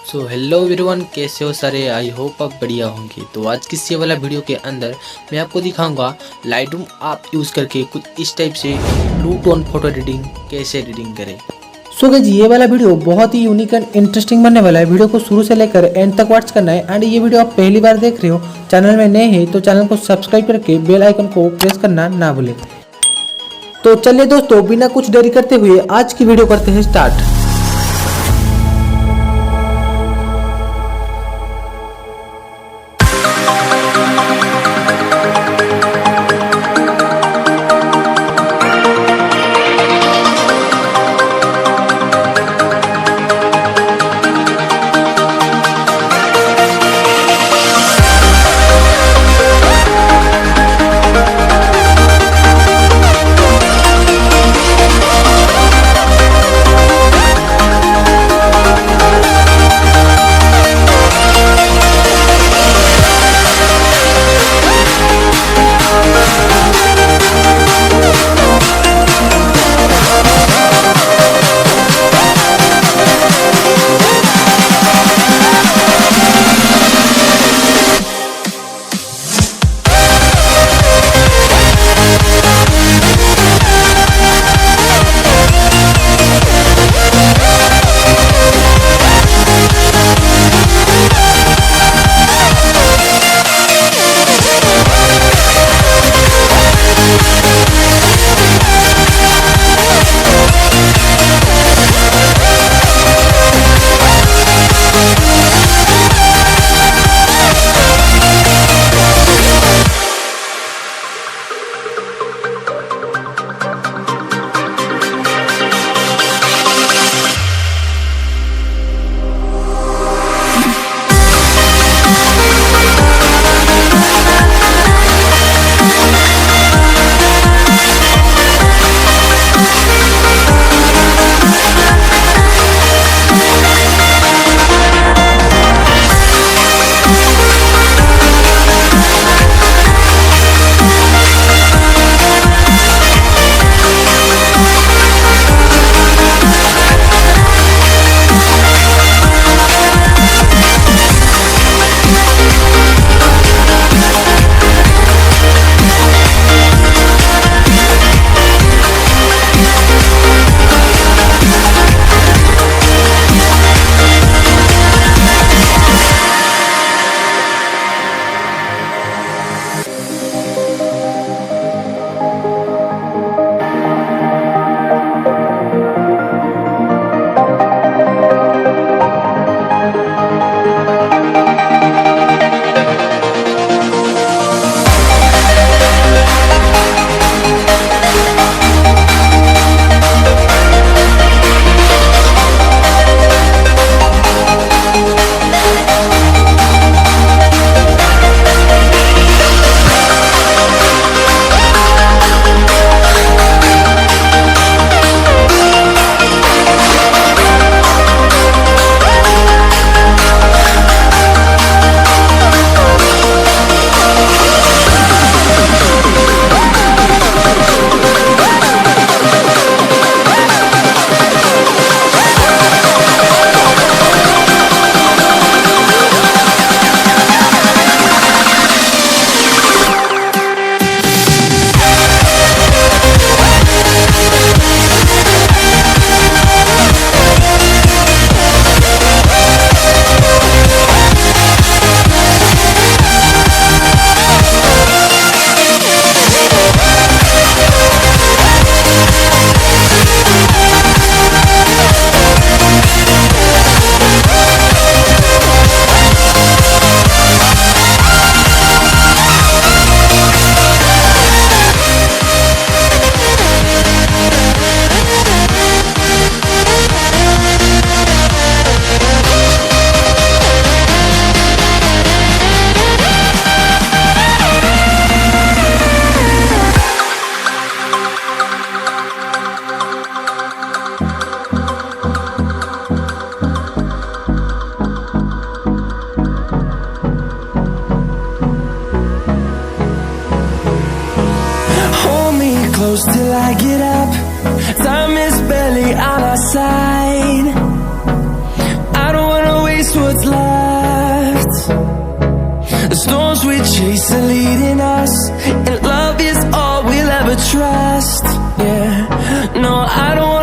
So hello everyone, कैसे हो सारे। आई होप आप बढ़िया होंगे। तो आज की ये वाला वीडियो के अंदर मैं आपको दिखाऊंगा लाइटरूम आप यूज़ करके कुछ इस टाइप से ब्लू टोन फोटो एडिटिंग कैसे एडिटिंग करें। सो गाइस ये वाला वीडियो बहुत ही यूनिक एंड इंटरेस्टिंग बनने वाला है। वीडियो को शुरू से लेकर एंड तक वॉच करना है। एंड ये वीडियो आप पहली बार देख रहे हो, चैनल में नए हैं तो चैनल को सब्सक्राइब करके बेल आइकन को प्रेस करना ना भूलें। तो चलिए दोस्तों, बिना कुछ देरी करते हुए आज की वीडियो करते हैं start. close till I get up. Time is barely on our side. I don't wanna waste what chase are leading us, and love is all we'll ever trust. Yeah, no, I don't